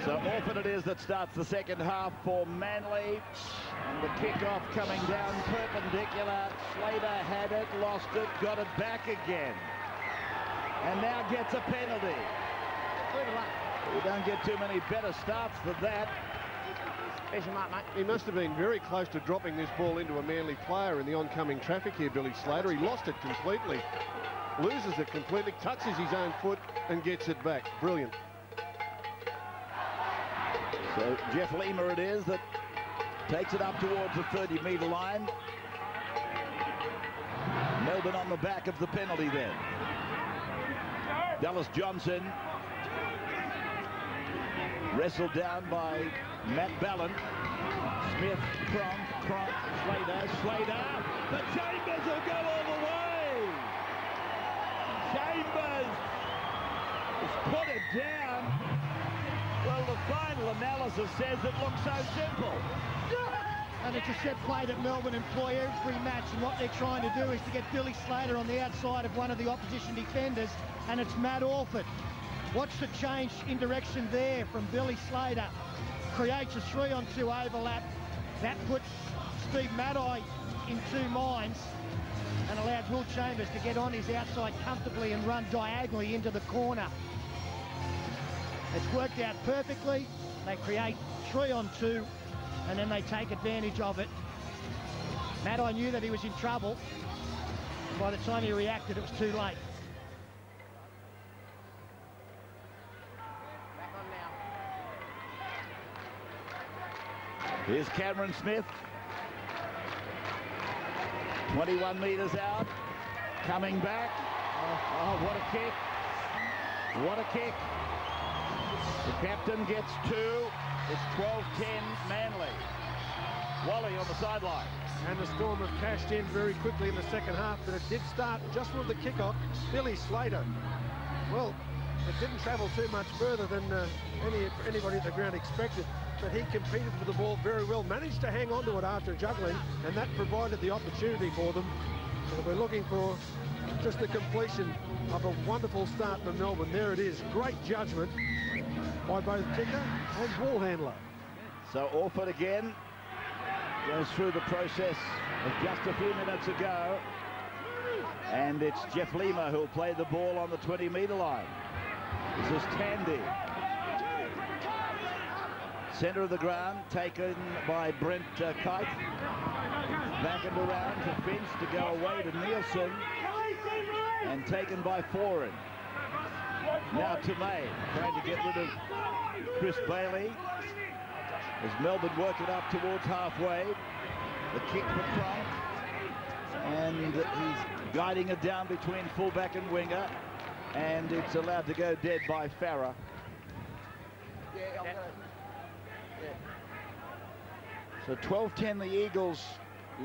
So Orford it is that starts the second half for Manly. And the kick-off coming down perpendicular. Slater had it, lost it, got it back again. And now gets a penalty. You don't get too many better starts than that. He must have been very close to dropping this ball into a Manly player in the oncoming traffic here, Billy Slater. He lost it completely, loses it completely, touches his own foot and gets it back. Brilliant. So Jeff Lima it is that takes it up towards the 30-metre line. Melbourne on the back of the penalty then. Dallas Johnson wrestled down by Matt Ballon. Smith, Cronk, Slater, but Chambers will go all the way. Chambers has put it down. Well, the final analysis says it looks so simple. And it's a set play that Melbourne employ every match, and what they're trying to do is to get Billy Slater on the outside of one of the opposition defenders, and it's Matt Orford. Watch the change in direction there from Billy Slater. Creates a 3-on-2 overlap. That puts Steve Maddai in two minds and allows Will Chambers to get on his outside comfortably and run diagonally into the corner. It's worked out perfectly. They create 3-on-2 and then they take advantage of it. Maddai knew that he was in trouble. By the time he reacted, it was too late. Here's Cameron Smith. 21 metres out. Coming back. Oh, what a kick. What a kick. The captain gets two. It's 12-10 Manly. Wally on the sideline. And the Storm have cashed in very quickly in the second half, but it did start just with the kickoff. Billy Slater, well, it didn't travel too much further than anybody at the ground expected, but he competed with the ball very well, managed to hang on to it after juggling, and that provided the opportunity for them. So we're looking for just the completion of a wonderful start for Melbourne. There it is. Great judgment by both kicker and ball handler. So Orford again goes through the process of just a few minutes ago. And it's Jeff Lima who'll play the ball on the 20-metre line. This is Tandy. Centre of the ground, taken by Brent Kite. Back and around to Finch to go away to Nielsen. And taken by Foran. Now to May, trying to get rid of Chris Bailey. As Melbourne work it up towards halfway. The kick for Cronk. And he's guiding it down between fullback and winger. And it's allowed to go dead by Farah. So 12-10 the Eagles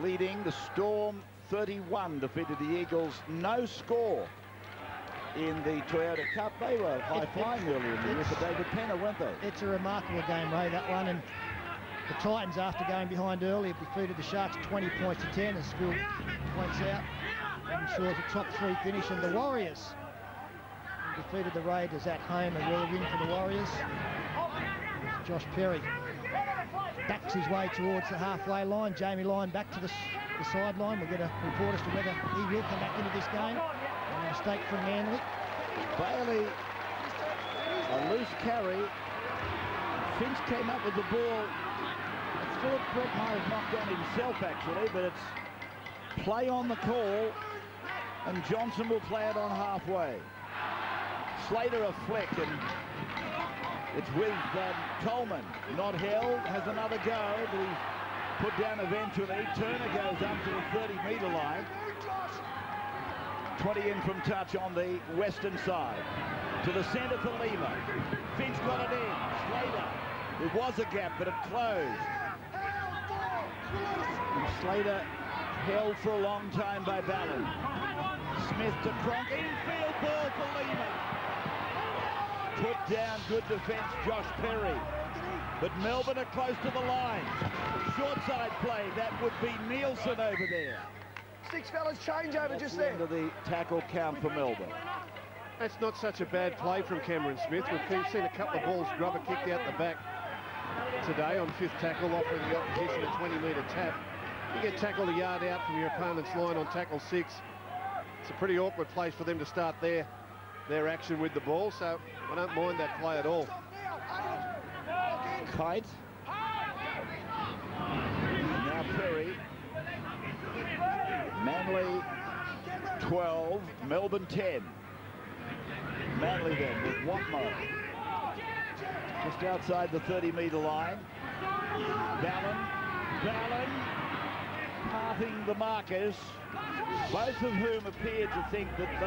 leading. The Storm 31 defeated the Eagles. No score in the Toyota Cup. They were high-flying earlier in the year for David Penner, weren't they? It's a remarkable game, Ray, that one. And the Titans, after going behind early, have defeated the Sharks 20 points to 10, as Phil points out. Ensures a top three finish. And the Warriors defeated the Raiders at home, a rare win for the Warriors. Josh Perry backs his way towards the halfway line. Jamie Lyon back to the sideline. We'll get a report as to whether he will come back into this game. A mistake from Manly. Bailey, a loose carry. Finch came up with the ball. I thought Brett might have knocked on himself actually, but it's play on the call, and Johnson will play it on halfway. Slater a flick, and it's with Coleman. Not held, has another go, but he's put down eventually. Turner goes up to the 30-metre line. 20 in from touch on the western side. To the centre for Lima. Finch got it in. Slater. There was a gap, but it closed. And Slater held for a long time by Ballon. Smith to Cronk. Infield ball for Lima. Put down, good defence, Josh Perry. But Melbourne are close to the line. Short side play, that would be Nielsen over there. Six fellas change over just That's there. End of the tackle count for Melbourne. That's not such a bad play from Cameron Smith. We've seen a couple of balls grubber kicked out the back today on 5th tackle, offering the opposition a 20-metre tap. You get tackled a yard out from your opponent's line on tackle 6. It's a pretty awkward place for them to start their action with the ball, so I don't mind that play at all. Kite. Now Perry. Manly 12, Melbourne 10. Manly then with Watmo. Just outside the 30-metre line. Ballon parting the markers, both of whom appeared to think that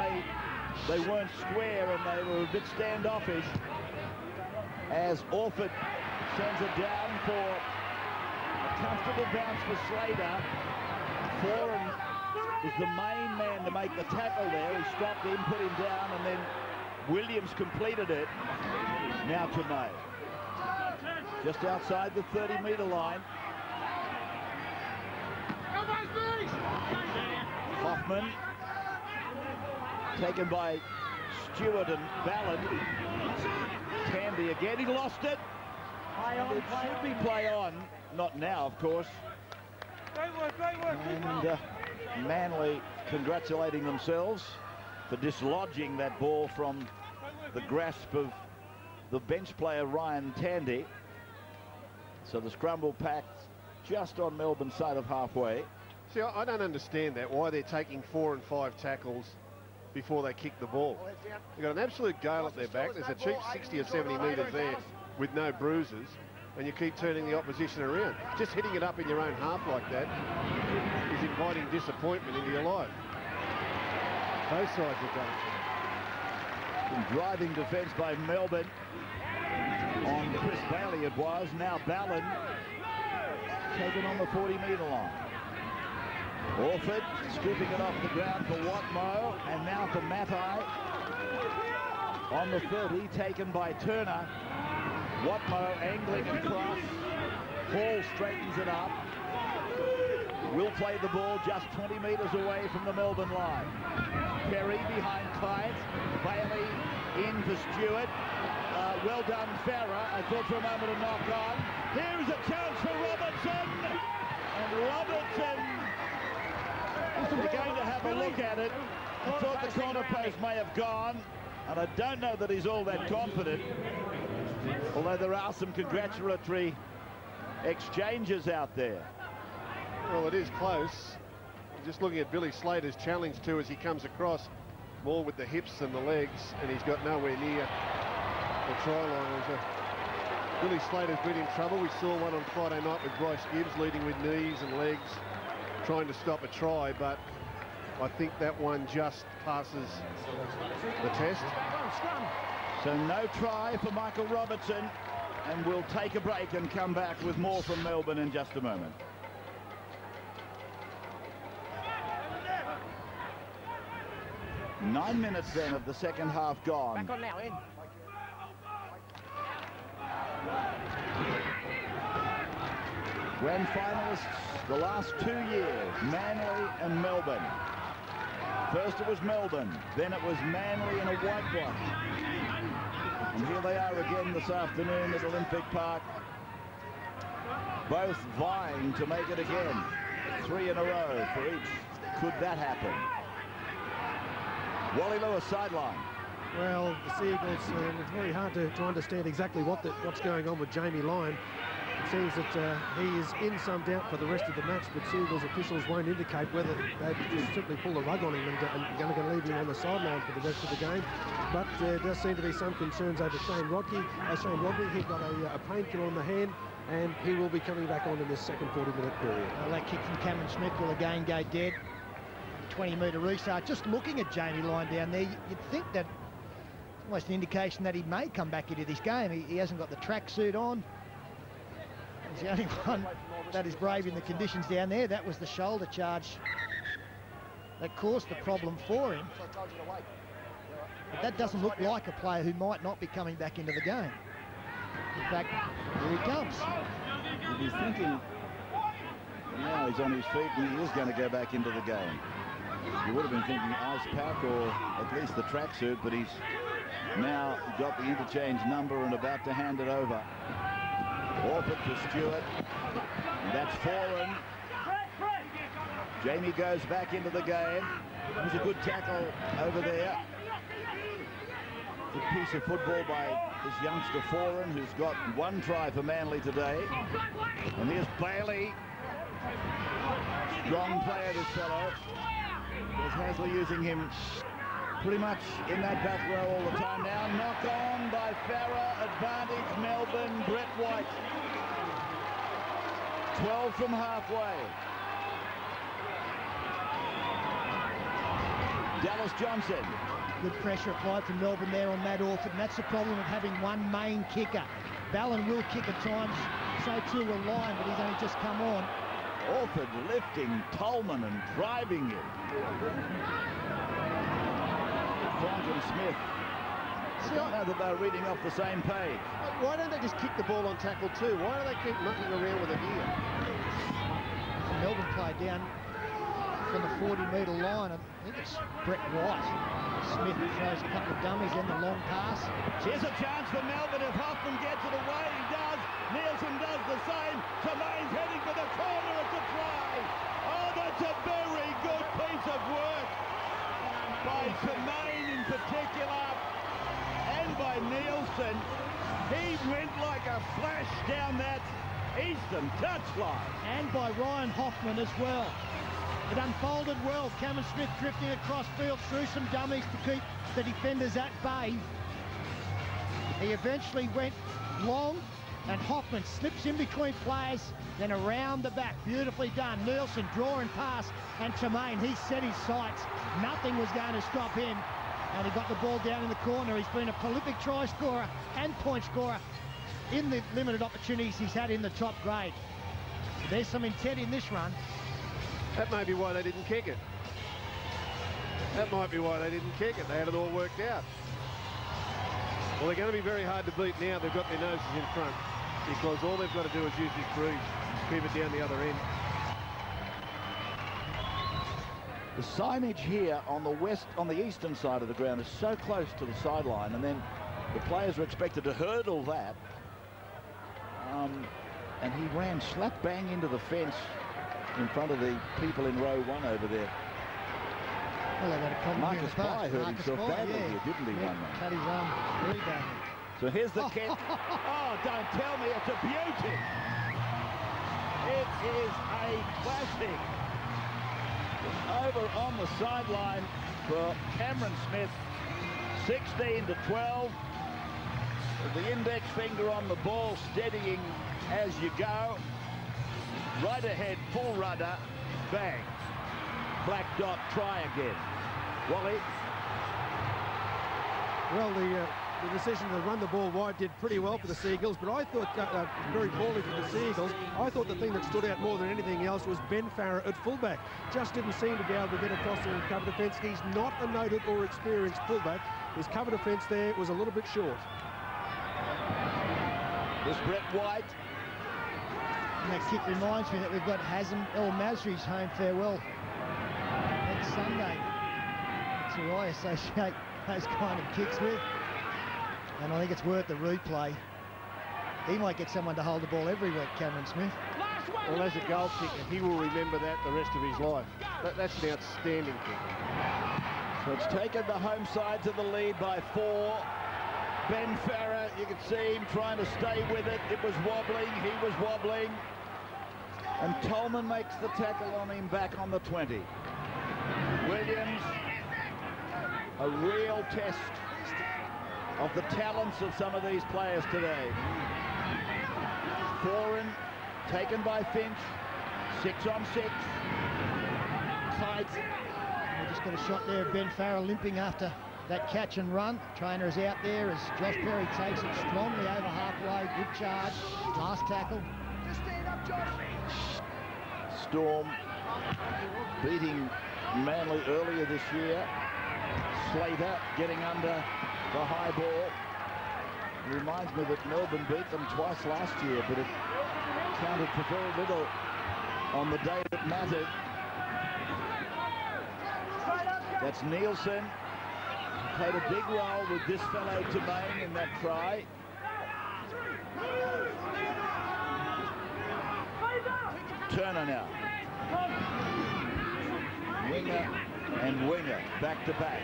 they weren't square and they were a bit standoffish, as Orford sends it down for a comfortable bounce for Slater. Foran was the main man to make the tackle there. He stopped him, put him down, and then Williams completed it. Now to May. Just outside the 30-metre line. Hoffman, taken by Stewart and Ballard. Tandy again, he lost it. It should be play on, not now, of course. And Manly congratulating themselves for dislodging that ball from the grasp of the bench player Ryan Tandy. So the scramble packed just on Melbourne's side of halfway. See, I don't understand that, why they're taking 4 and 5 tackles before they kick the ball. They've got an absolute gale at their back. There's a cheap 60 or 70 metres there with no bruises, and you keep turning the opposition around. Just hitting it up in your own half like that is inviting disappointment into your life. Both sides have done it. Some driving defence by Melbourne on Chris Bailey it was. Now Ballon taken on the 40-metre line. Orford scooping it off the ground for Watmo, and now for Matai on the 30, taken by Turner. Watmo angling across. Hall straightens it up. Will play the ball just 20 metres away from the Melbourne line. Perry behind Kite. Bailey in for Stewart. Well done, Farah. I thought for a moment a knock on. Here's a chance for Robertson. And Robertson, we're going to have a look at it. I thought the corner post may have gone, and I don't know that he's all that confident. Although there are some congratulatory exchanges out there. Well, it is close. Just looking at Billy Slater's challenge too as he comes across, more with the hips than the legs, and he's got nowhere near the try line. Billy Slater's been in trouble. We saw one on Friday night with Bryce Gibbs leading with knees and legs, trying to stop a try, but I think that one just passes the test. So no try for Michael Robertson, and we'll take a break and come back with more from Melbourne in just a moment. Nine minutes then of the second half gone. Back on now, in. Grand finalists the last 2 years, Manly and Melbourne. First it was Melbourne, then it was Manly and a whitewash. And here they are again this afternoon at Olympic Park, both vying to make it again. 3 in a row for each. Could that happen? Wally Lewis sideline. Well, the Seagulls, it's very hard to understand exactly what's going on with Jamie Lyon. It seems that he is in some doubt for the rest of the match, but Seagulls officials won't indicate whether they just simply pull the rug on him and going to leave him on the sideline for the rest of the game. But there does seem to be some concerns over Shane Rodney. He got a painkiller on the hand, and he will be coming back on in this second 40-minute period. Well, that kick from Cameron Smith will again go dead. 20-metre restart. Just looking at Jamie Lyon down there, you'd think that it's almost an indication that he may come back into this game. He hasn't got the tracksuit on. He's the only one that is brave in the conditions down there. That was the shoulder charge that caused the problem for him. But that doesn't look like a player who might not be coming back into the game. In fact, here he comes. He's thinking now he's on his feet and he is going to go back into the game. You would have been thinking ice pack or at least the tracksuit, but he's now got the interchange number and about to hand it over. Orford to Stewart. And that's Foran. Jamie goes back into the game. It was a good tackle over there. Good piece of football by this youngster Foran, who's got one try for Manly today. And here's Bailey. Strong player, this fellow. There's Hasley using him pretty much in that back row all the time now. Knock on by Farah. Advantage Melbourne. Brett White. 12 from halfway. Dallas Johnson. Good pressure applied from Melbourne there on Matt Orford, and that's the problem of having one main kicker. Ballon will kick at times, so too will Lyon, but he's only just come on. Orford lifting Tolman and driving him. Frank and Smith. I don't know that they're reading off the same page. Why don't they just kick the ball on tackle too? Why do they keep mucking around with it here? Melbourne play down from the 40-metre line. I think it's Brett White. Smith throws a couple of dummies in the long pass. Here's a chance for Melbourne if Hoffman gets it away. He does. Nielsen does the same. Tremaine's heading for the corner. It's a try. Oh, that's a very good piece of work by Tremaine in particular and by Nielsen. He went like a flash down that eastern touchline. And by Ryan Hoffman as well. It unfolded well. Cameron Smith drifting across field through some dummies to keep the defenders at bay. He eventually went long, and Hoffman slips in between players, then around the back. Beautifully done. Nielsen drawing pass, and Tremaine, he set his sights. Nothing was going to stop him, and he got the ball down in the corner. He's been a prolific try scorer and point scorer in the limited opportunities he's had in the top grade. So there's some intent in this run. That may be why they didn't kick it. That might be why they didn't kick it. They had it all worked out. Well, they're going to be very hard to beat now. They've got their noses in front, because all they've got to do is use this breeze, keep it down the other end. The signage here on the eastern side of the ground is so close to the sideline, and then the players are expected to hurdle that. And he ran slap bang into the fence in front of the people in row one over there. Well, they've had a problem Marcus Pye hurt himself badly here, didn't he? Cut his arm very badly. So here's the kick. Oh, don't tell me, it's a beauty. It is a classic. Over on the sideline for Cameron Smith, 16 to 12. With the index finger on the ball, steadying as you go. Right ahead, full rudder, bang. Black dot, try again. Wally. Well, the decision to run the ball wide did pretty well for the Seagulls, but I thought very poorly for the Seagulls. I thought the thing that stood out more than anything else was Ben Farah at fullback. Just didn't seem to be able to get across the cover defence. He's not a noted or experienced fullback. His cover defence there was a little bit short. There's Brett White. And that kick reminds me that we've got Hazem El Masri's home farewell next Sunday. That's who I associate those kind of kicks with. And I think it's worth the replay. He might get someone to hold the ball every week, Cameron Smith. Well, as a goal kicker, he will remember that the rest of his life. That's an outstanding kick. So it's taken the home side to the lead by 4. Ben Farah, you can see him trying to stay with it. It was wobbling, he was wobbling. And Tolman makes the tackle on him back on the 20. Williams, a real test of the talents of some of these players today. Foran taken by Finch, 6 on 6. Tight. We just got a shot there of Ben Farrell limping after that catch and run. Trainer is out there as Josh Perry takes it strongly over halfway. Good charge. Last tackle. Storm beating Manly earlier this year. Slater getting under the high ball. It reminds me that Melbourne beat them twice last year, but it counted for very little on the day that mattered. That's Nielsen. Played a big role with this fellow Temain in that try. Turner now. Winger and winger, back to back.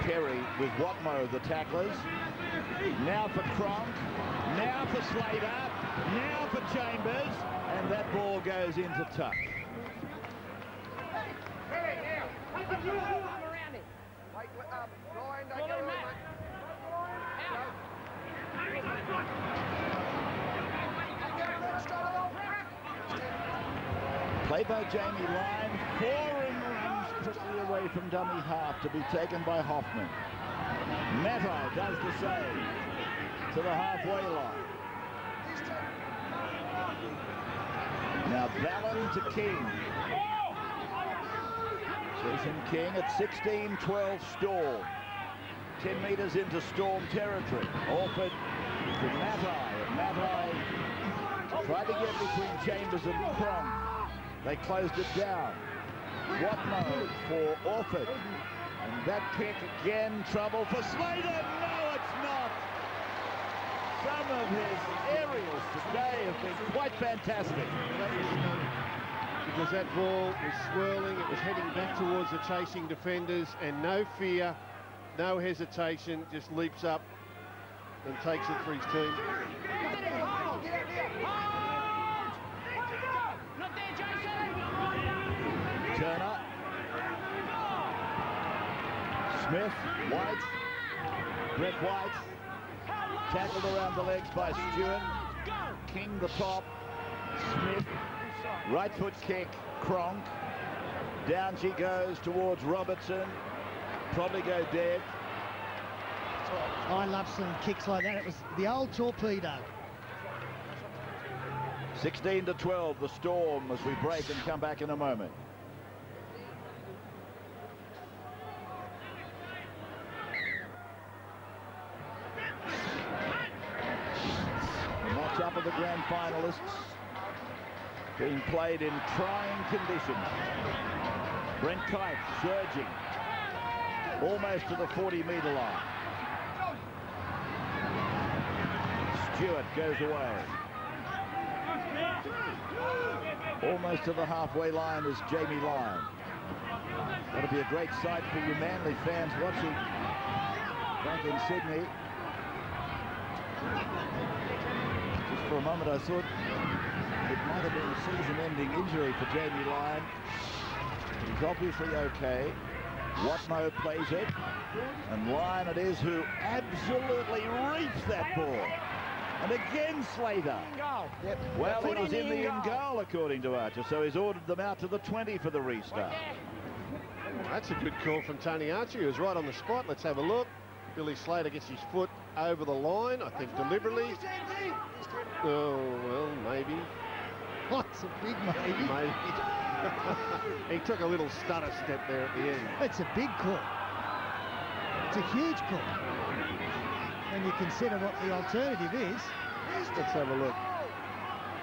Perry with Watmo, the tacklers. Now for Cronk, now for Slater, now for Chambers, and that ball goes into tuck. Played by Jamie Lyon, foreign runs quickly away from dummy half to be taken by Hoffman. Matai does the same to the halfway line. Now Ballon to King. Jason King at 16-12 Storm. 10 metres into Storm territory. Orford to Matai. Matai tried to get between Chambers and Cronk. They closed it down. Watmo for Orford. And that kick again, trouble for Slater. No, it's not. Some of his aerials today have been quite fantastic. Because that ball was swirling, it was heading back towards the chasing defenders, and no fear, no hesitation, just leaps up and takes it for his team. Turner. Smith, White, Brett White, tackled around the legs by Stewart. King the top, Smith, right foot kick, Cronk. Down she goes towards Robertson, probably go dead. I love some kicks like that. It was the old torpedo. 16-12, the Storm, as we break and come back in a moment. Match up of the grand finalists being played in trying conditions. Brent Kite surging almost to the 40-metre line. Stewart goes away. Almost to the halfway line is Jamie Lyon. That'll be a great sight for you Manly fans watching back in Sydney. Just for a moment I thought it might have been a season-ending injury for Jamie Lyon. He's obviously okay. Watmo plays it, and Lyon it is who absolutely reefs that ball. And again Slater. Yep. Well, he was in the in goal according to Archer, so he's ordered them out to the 20 for the restart. That's a good call from Tony Archer. He was right on the spot. Let's have a look. Billy Slater gets his foot over the line, I think deliberately. Oh, well, maybe. Oh, it's a big maybe. Maybe. He took a little stutter step there at the end. It's a big call. It's a huge call. When you consider what the alternative is. Let's have a look.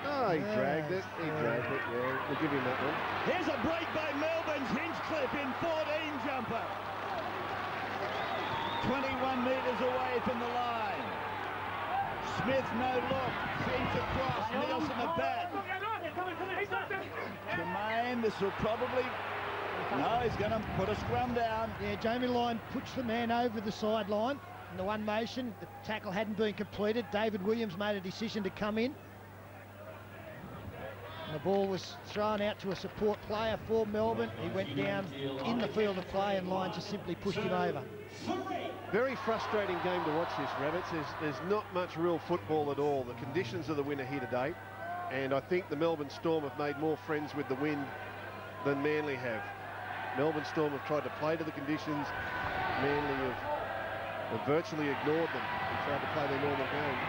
Oh, he dragged it. He dragged it, yeah. We'll give him that one. Here's a break by Melbourne's Hinchcliffe in 14 jumper. 21 metres away from the line. Smith no look. Feeds across. Nielsen a bat. Tremaine, this will probably... No, he's going to put a scrum down. Yeah, Jamie Lyon puts the man over the sideline. In the one motion, the tackle hadn't been completed. David Williams made a decision to come in. And the ball was thrown out to a support player for Melbourne. He went down in the field of play and Lyon just simply pushed him over. Very frustrating game to watch this, Rabbits. There's not much real football at all. The conditions are the winner here today. And I think the Melbourne Storm have made more friends with the wind than Manly have. Melbourne Storm have tried to play to the conditions. Manly have virtually ignored them and tried to play their normal game.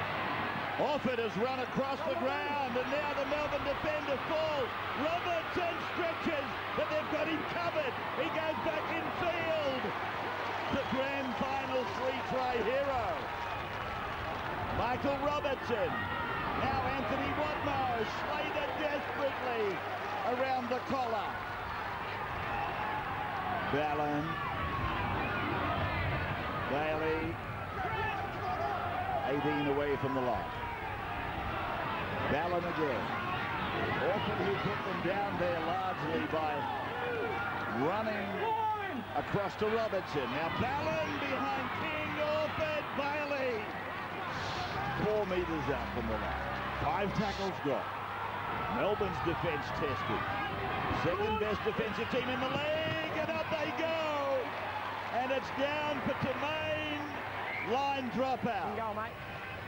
Orford has run across the ground, and now the Melbourne defender falls. Robertson stretches, but they've got him covered. He goes back in field. The grand final three-try hero, Michael Robertson. Now Anthony Watmo, Slater desperately around the collar. Ballon. Bailey. 18 away from the line. Ballon again. Orford, who put them down there largely by running across to Robertson. Now Ballon behind King. Orford. Bailey. 4 meters out from the line. 5 tackles gone. Melbourne's defence tested. Second best defensive team in the league, and up they go. And it's down for Tremaine. Line dropout. In goal, mate.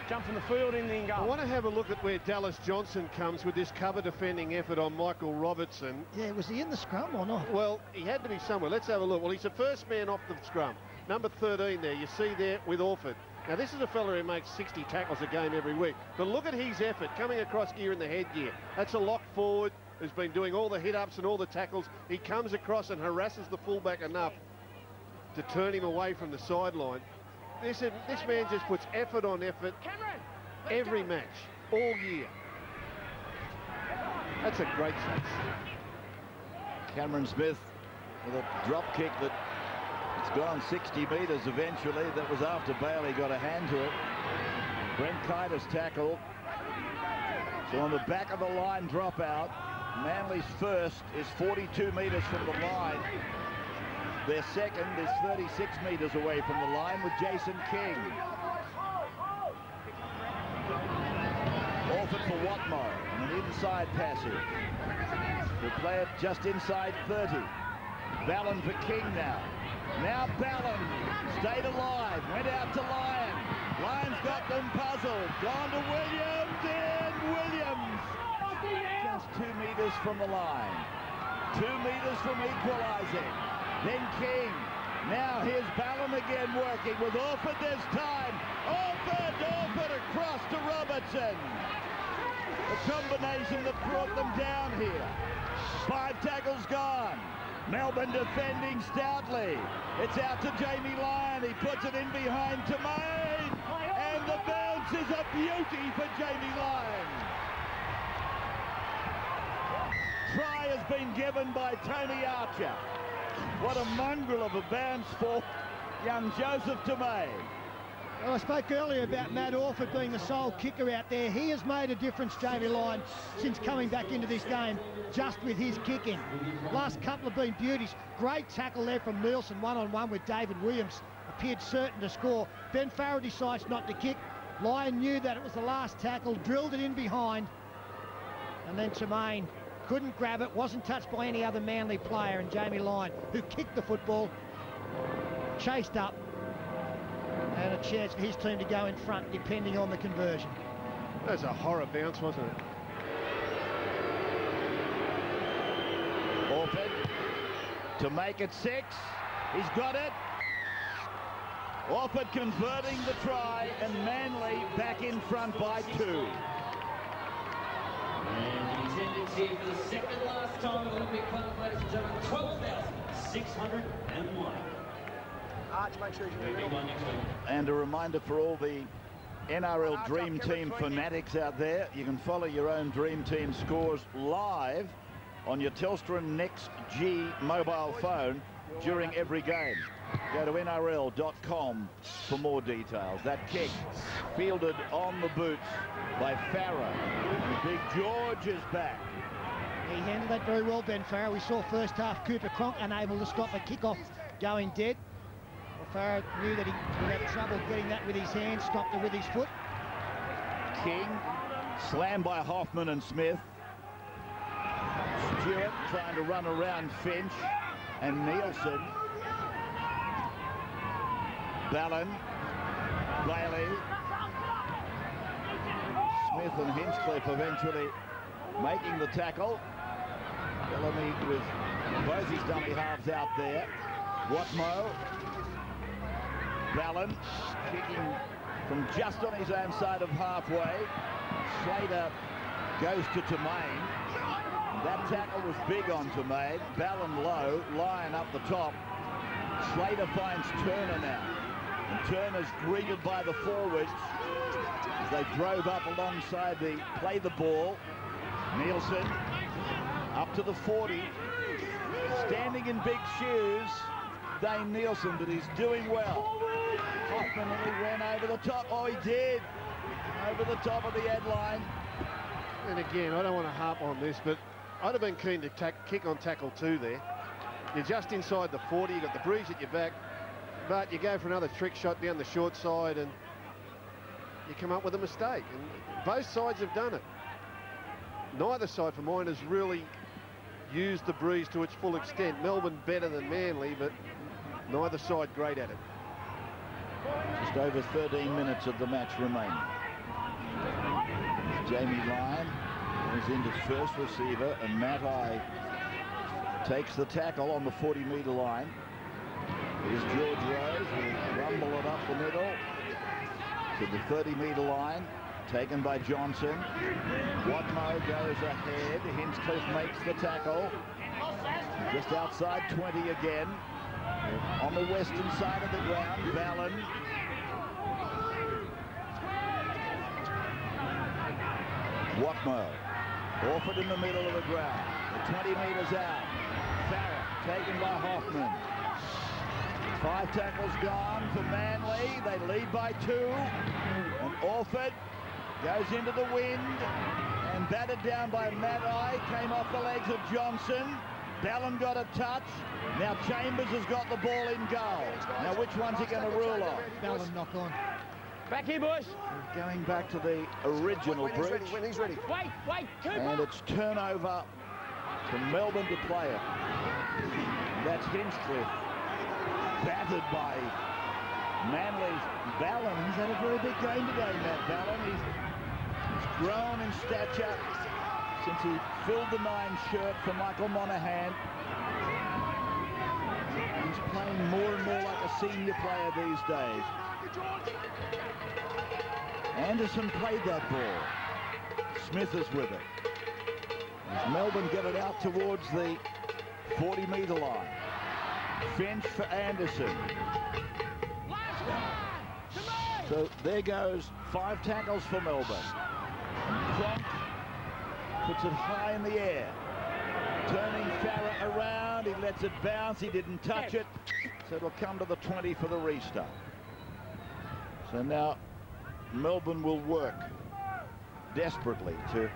Jump from the field in the in goal. I want to have a look at where Dallas Johnson comes with this cover defending effort on Michael Robertson. Yeah, was he in the scrum or not? Well, he had to be somewhere. Let's have a look. Well, he's the first man off the scrum. Number 13 there, you see there with Orford. Now, this is a fella who makes 60 tackles a game every week. But look at his effort coming across gear in the headgear. That's a lock forward who's been doing all the hit-ups and all the tackles. He comes across and harasses the fullback enough to turn him away from the sideline. This man just puts effort on effort every match, all year. That's a great touch. Cameron Smith with a drop kick that it's gone 60 metres eventually. That was after Bailey got a hand to it. Brent Kite has tackled. So on the back of the line dropout, Manly's first is 42 metres from the line. Their second is 36 metres away from the line with Jason King. Orford for Watmow on an inside passage. They play it just inside 30. Ballon for King now. Now Ballon stayed alive, went out to Lyon. Lyon's got them puzzled. Gone to Williams, and Williams just 2 metres from the line. 2 metres from equalising. Then King. Now here's Ballon again working with Orford this time. Orford across to Robertson. The combination that brought them down here. 5 tackles gone. Melbourne defending stoutly. It's out to Jamie Lyon. He puts it in behind Tremaine. And the bounce is a beauty for Jamie Lyon. Try has been given by Tony Archer. What a mongrel of a bounce for young Joseph Tremaine. Well, I spoke earlier about Matt Orford being the sole kicker out there. He has made a difference, Jamie Lyon, since coming back into this game, just with his kicking. Last couple have been beauties. Great tackle there from Nielsen, one-on-one with David Williams. Appeared certain to score. Ben Farrell decides not to kick. Lyon knew that it was the last tackle, drilled it in behind. And then Tremaine couldn't grab it, wasn't touched by any other Manly player, and Jamie Lyon, who kicked the football, chased up, and a chance for his team to go in front depending on the conversion. That was a horror bounce, wasn't it? Orford to make it 6. He's got it. Orford converting the try, and Manly back in front by 2. And the attendance here for the second last time at Olympic Park, ladies and gentlemen, 12,601. Arch, make sure you And a reminder for all the NRL Dream Team fanatics out there, you can follow your own Dream Team scores live on your Telstra Next G mobile phone during every game. Go to NRL.com for more details. That kick fielded on the boots by Farah. Big George is back. He handled that very well, Ben Farrell. We saw first half Cooper Cronk unable to stop a kick-off going dead. Well, Farrell knew that he would have trouble getting that with his hands, stopped it with his foot. King slammed by Hoffman and Smith. Stewart trying to run around Finch and Nielsen. Ballon, Bailey, Smith and Hinchcliffe eventually making the tackle. Bellamy with both his dummy halves out there. Watmow, Ballon kicking from just on his own side of halfway. Slater goes to Tremaine. That tackle was big on Tremaine. Ballon low, Lyon up the top. Slater finds Turner now. And Turner's greeted by the forwards as they drove up alongside play the ball. Nielsen up to the 40. standing in big shoes, Dane Nielsen, but he's doing well. Hoffman nearly ran over the top. Oh, he did. Over the top of the ad line. And again, I don't want to harp on this, but I'd have been keen to kick on tackle 2 there. You're just inside the 40, you've got the breeze at your back, but you go for another trick shot down the short side and you come up with a mistake. And both sides have done it. Neither side for mine has really used the breeze to its full extent. Melbourne better than Manly, but neither side great at it. Just over 13 minutes of the match remaining. Jamie Lyon is into first receiver, and Matt Eye takes the tackle on the 40-metre line. Here's George Rose, who rumble it up the middle to the 30-metre line, taken by Johnson. Watmo goes ahead. Hinchcliffe makes the tackle. Just outside 20 again. On the western side of the ground, Ballon. Watmo, Orford in the middle of the ground. The 20 metres out. Farrah taken by Hoffman. 5 tackles gone for Manly. They lead by 2. And Orford goes into the wind and batted down by Matt-Eye. Came off the legs of Johnson. Ballon got a touch. Now Chambers has got the ball in goal. Now which one's he going to rule on? Ballon knock on. Back here, boys. We're going back to the original bridge. When he's ready. Wait, And it's turnover from Melbourne to play it. That's Hinchcliffe. Battered by Manly's Ballon. He's had a very big game today, Matt Ballon. He's grown in stature since he filled the 9 shirt for Michael Monaghan. He's playing more and more like a senior player these days. Anderson played that ball. Smith is with it. As Melbourne get it out towards the 40-metre line. Finch for Anderson. So there goes 5 tackles for Melbourne. Cronk puts it high in the air. Turning Farrah around, he lets it bounce, he didn't touch it. So it'll come to the 20 for the restart. So now Melbourne will work desperately to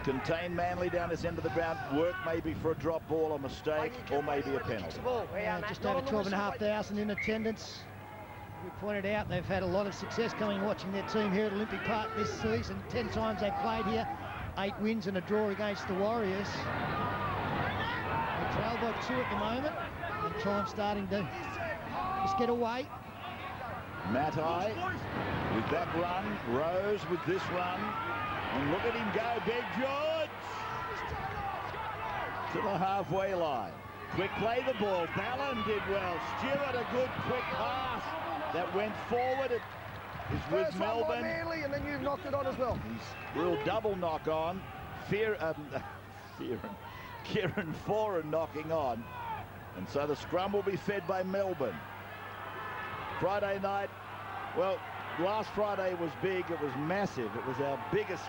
contain Manly down this end of the ground. Work maybe for a drop ball, a mistake, or maybe a penalty. Just over 12,500 in attendance. We pointed out they've had a lot of success coming watching their team here at Olympic Park this season. 10 times they've played here, 8 wins and a draw against the Warriors. They trail by 2 at the moment, and time starting to just get away. Matt-Eye with that run, Rose with this run, and look at him go, Big George! To the halfway line. Quick play the ball, Ballon did well. Stewart, a good quick pass that went forward. It is with Melbourne. Manly, and then you've knocked it on as well. He's real double knock on. Kieran Foran knocking on. And so the scrum will be fed by Melbourne. Friday night, well, last Friday was big, it was massive. It was our biggest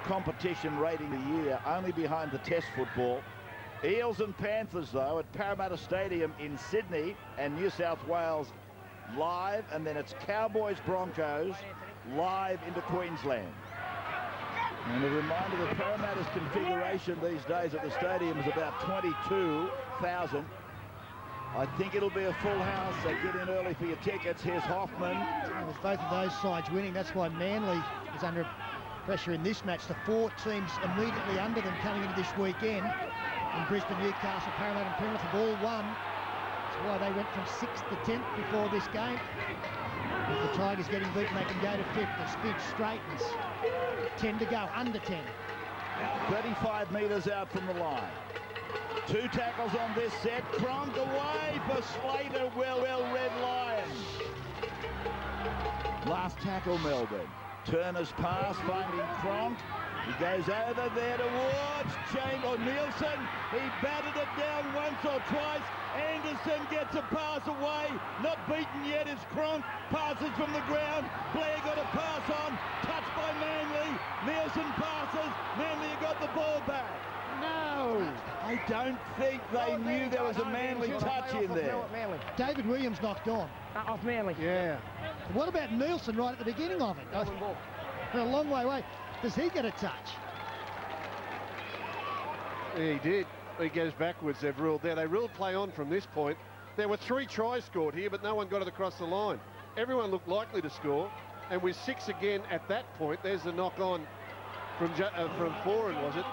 competition rating of the year, only behind the Test football. Eels and Panthers, though, at Parramatta Stadium in Sydney and New South Wales live, and then it's Cowboys-Broncos live into Queensland. And a reminder that Parramatta's configuration these days at the stadium is about 22,000. I think it'll be a full house, so get in early for your tickets. Here's Hoffman. With both of those sides winning, that's why Manly is under pressure in this match. The 4 teams immediately under them coming into this weekend. In Brisbane, Newcastle, Parramatta and Penrith have all won. That's why they went from 6th to 10th before this game. With the Tigers getting beaten, they can go to 5th. The spin straightens. 10 to go, under 10. 35 metres out from the line. 2 tackles on this set. Cronk away for Slater. Well, Red Lions. Last tackle, Melbourne. Turner's pass, finding Cronk. He goes over there towards Nielsen. He batted it down once or twice. Anderson gets a pass away. Not beaten yet is Cronk. Passes from the ground. Blair got a pass on. Touched by Manly. Nielsen passes. Manly got the ball back. No! I don't think they knew there was a Manly touch in there. David Williams knocked on. Off Manly. Yeah. What about Nielsen right at the beginning of it? A long way away. Does he get a touch? He did. He goes backwards, they've ruled there. They ruled play on from this point. There were 3 tries scored here, but no one got it across the line. Everyone looked likely to score, and with 6 again at that point, there's the knock on from Foran, was it?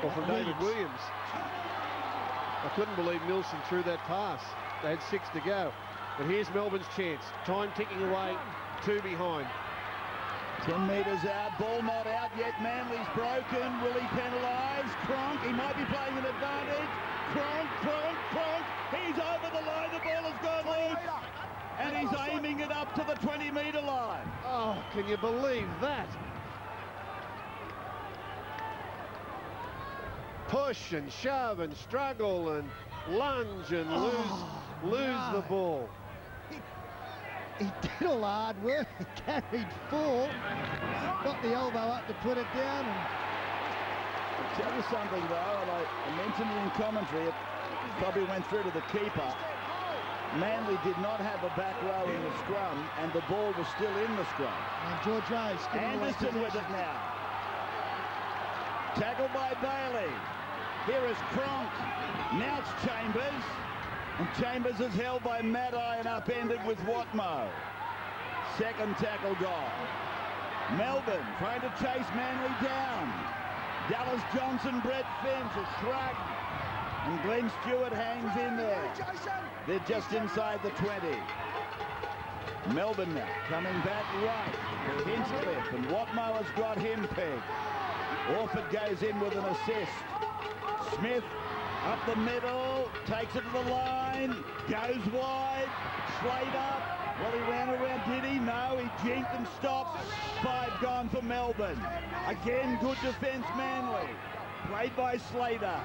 Or from David Williams. I couldn't believe Nielsen threw that pass. They had 6 to go. But here's Melbourne's chance. Time ticking away, 2 behind. 10 metres out, ball not out yet. Manly's broken. Will he penalise? Cronk, he might be playing an advantage. Cronk. He's over the line. The ball has gone loose. And he's aiming it up to the 20-metre line. Oh, can you believe that? Push and shove and struggle and lunge and lose the ball. He did all the hard work. He carried 4, got the elbow up to put it down. And I'll tell you something, though, and I mentioned it in commentary, it probably went through to the keeper. Manly did not have a back row in the scrum, and the ball was still in the scrum. And George Rose. Anderson with it now. Tackled by Bailey. Here is Cronk. Now it's Chambers. And Chambers is held by Maddai and upended with Watmo. Second tackle gone. Melbourne trying to chase Manly down. Dallas Johnson, Brett Finch, a shrug. And Glenn Stewart hangs in there. They're just inside the 20. Melbourne now coming back right to Hinchcliffe, and Watmo has got him pegged. Orford goes in with an assist. Smith up the middle, takes it to the line, goes wide, Slater. Well, he ran around, did he? No, he jinked and stopped. 5 gone for Melbourne. Again, good defence, Manly. Played by Slater.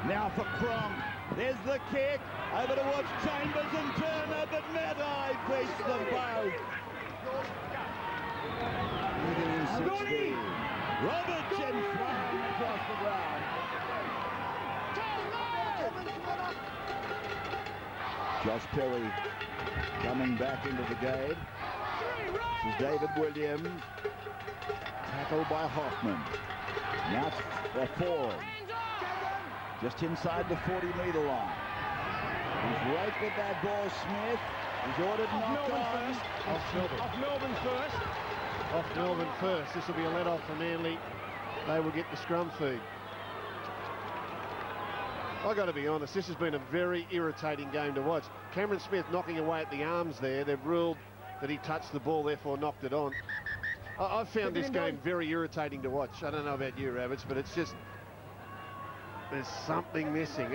Now for Cronk. There's the kick. Over to watch Chambers and Turner, but Maddai beats them both. 16. Robertson flying across the ground. Josh Perry coming back into the game. This is David Williams. Tackled by Hoffman. Now it's Foran. Just inside the 40-metre line. He's right with that ball, Smith. He's ordered knocked on. Off Melbourne first. Off Melbourne first. This will be a let-off for Manly. They will get the scrum feed. I've got to be honest, this has been a very irritating game to watch. Cameron Smith knocking away at the arms there. They've ruled that he touched the ball, therefore knocked it on. I've found this game very irritating to watch. I don't know about you, Rabbits, but it's just... there's something missing.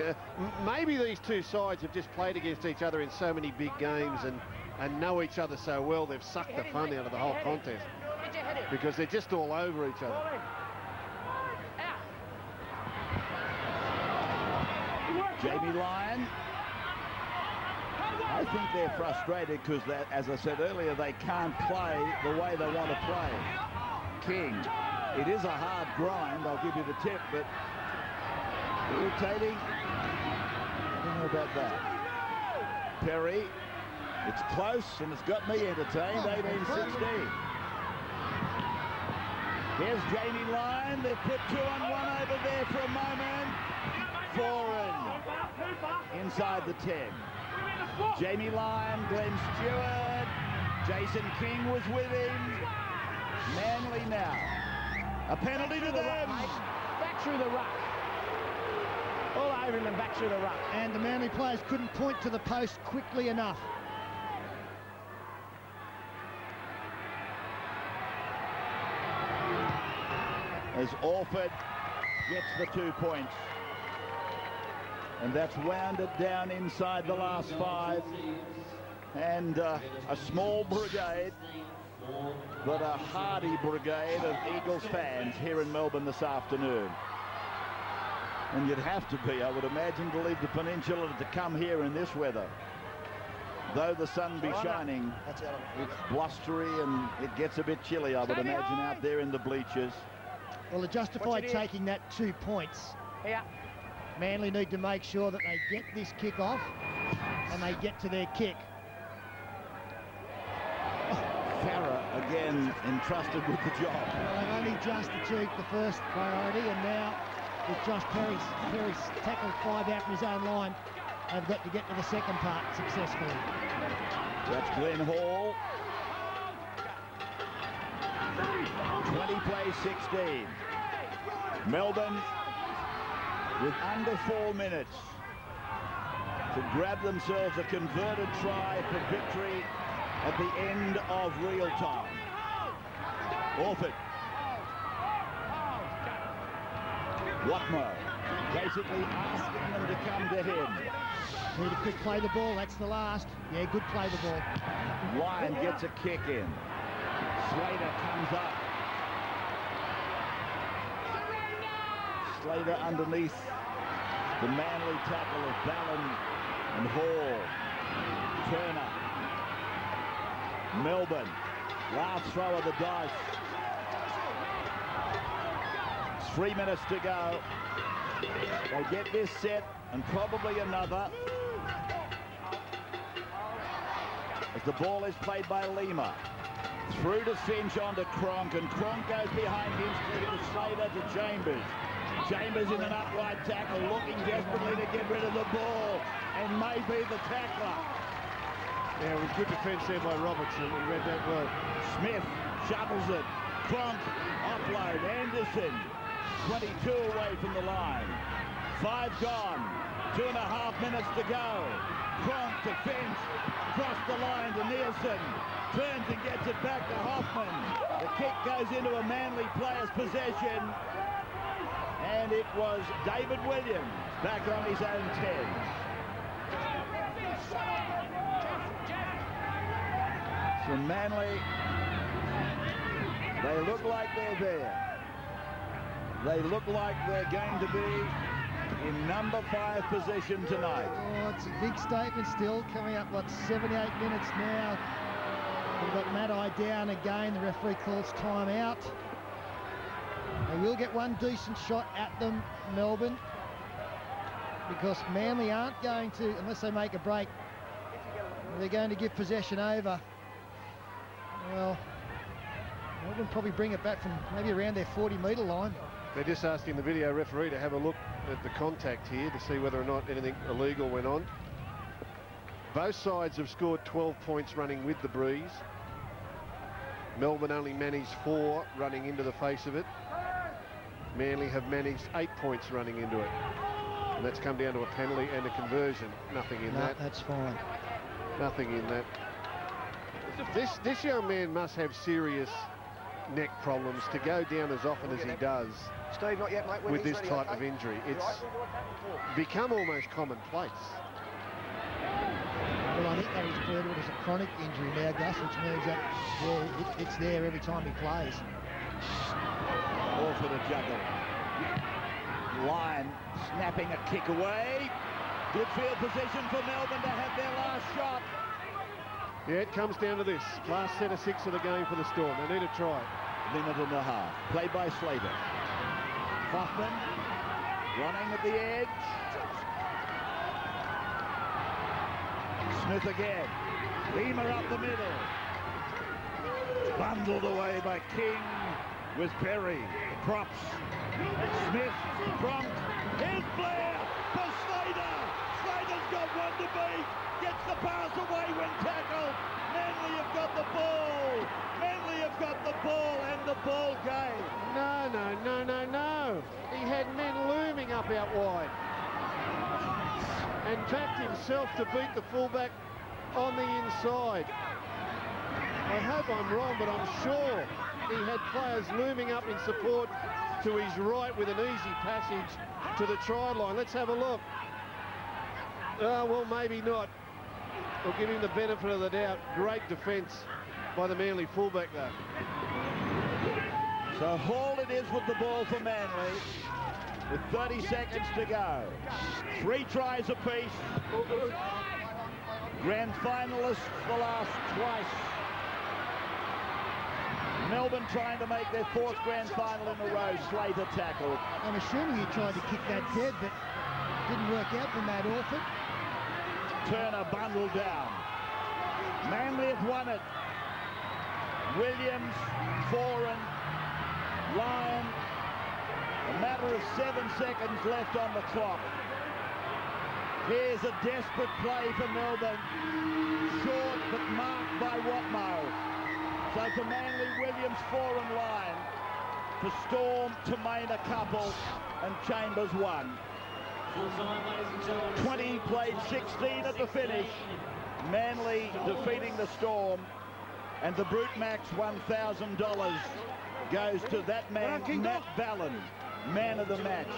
Maybe these two sides have just played against each other in so many big games and know each other so well, they've sucked the fun out of the whole contest. Because they're just all over each other. Jamie Lyon. I think they're frustrated because, as I said earlier, they can't play the way they want to play. King. It is a hard grind, I'll give you the tip, but irritating. I don't know about that. Perry. It's close and it's got me entertained. 18-16. Here's Jamie Lyon. They've put 2 on 1 over there for a moment. Foran inside the 10. Jamie Lyon, Glenn Stewart, Jason King was with him. Manly now. A penalty to them. Back through the ruck. All over him and back through the ruck. And the Manly players couldn't point to the post quickly enough. As Orford gets the 2 points. And that's wound it down inside the last 5. And a small brigade, but a hearty brigade of Eagles fans here in Melbourne this afternoon. And you'd have to be, I would imagine, to leave the peninsula to come here in this weather. Though the sun be shining, it's blustery and it gets a bit chilly, I would imagine, out there in the bleachers. Well, they justified taking that 2 points Here. Manly need to make sure that they get this kick off and they get to their kick. Farah again entrusted with the job. Well, they've only just achieved the first priority, and now with Josh Perry's tackled 5 out from his own line, they've got to get to the second part successfully. That's Glenn Hall. 20 plays 16. Melbourne with under 4 minutes to grab themselves a converted try for victory at the end of real time. Orford. Watmo basically asking them to come to him. Need a quick play the ball, that's the last. Yeah, good play the ball. Lyon gets a kick in. Slater comes up. Slater underneath the Manly tackle of Ballon and Hall. Turner. Melbourne. Last throw of the dice. 3 minutes to go. They get this set and probably another. As the ball is played by Lima. Through to Finch onto Cronk, and Cronk goes behind him to Slater to Chambers. Chambers in an upright tackle, looking desperately to get rid of the ball, and maybe the tackler. Yeah, it was good defence there by Robertson. He read that well. Smith shovels it. Cronk offload. Anderson 22 away from the line. 5 gone. 2.5 minutes to go. Cronk to Finch. Across the line to Nielsen. Turns and gets it back to Hoffman. The kick goes into a Manly player's possession. And it was David Williams back on his own 10. So Manly, they look like they're there. They look like they're going to be in number 5 position tonight. Oh, it's a big statement still, coming up, 78 minutes now. We've got Matt-Eye down again. The referee calls time out. They will get one decent shot at them, Melbourne, because Manly aren't going to, unless they make a break, they're going to give possession over. Well, Melbourne probably bring it back from maybe around their 40-metre line. They're just asking the video referee to have a look at the contact here to see whether or not anything illegal went on. Both sides have scored 12 points running with the breeze. Melbourne only managed 4 running into the face of it. Manly have managed 8 points running into it. And that's come down to a penalty and a conversion. Nothing in that. That's fine. Nothing in that. This young man must have serious neck problems to go down as often as he does. Steve, not yet, mate. With this type of injury. It's become almost commonplace. Well, I think they refer to it as a chronic injury now, Gus, which means that it's there every time he plays. All for the juggle. Lyon snapping a kick away. Good field position for Melbourne to have their last shot. Yeah, it comes down to this. Last set of 6 of the game for the Storm. They need a try. Minute and a half. Played by Slater. Hoffman running at the edge. Smith again. Lima up the middle. Bundled away by King with Perry. Props. Smith, Cronk. Here's Blair for Slater. Slater's got one to beat. Gets the pass away when tackled. Manly have got the ball. Manly have got the ball and the ball game. No. He had men looming up out wide. And backed himself to beat the fullback on the inside. I hope I'm wrong, but I'm sure he had players looming up in support to his right with an easy passage to the try line. Let's have a look. Oh, well, maybe not. We'll give him the benefit of the doubt. Great defence by the Manly fullback, though. So Hall it is with the ball for Manly with 30 seconds to go. 3 tries apiece. Grand finalists the last twice. Melbourne trying to make their 4th grand final in a row. Slater tackled. I'm assuming he tried to kick that dead, but didn't work out for Matt Orford. Turner bundled down. Manly have won it. Williams, Foran, Lyon. A matter of 7 seconds left on the clock. Here's a desperate play for Melbourne. Short but marked by Watmo. So for Manly, Williams, Foran, Lyon. For Storm, Tamain a couple, and Chambers 1. 20 played 16 at the finish. Manly defeating the Storm. And the Brute Max $1,000 goes to that man, Matt Ballin, man of the match.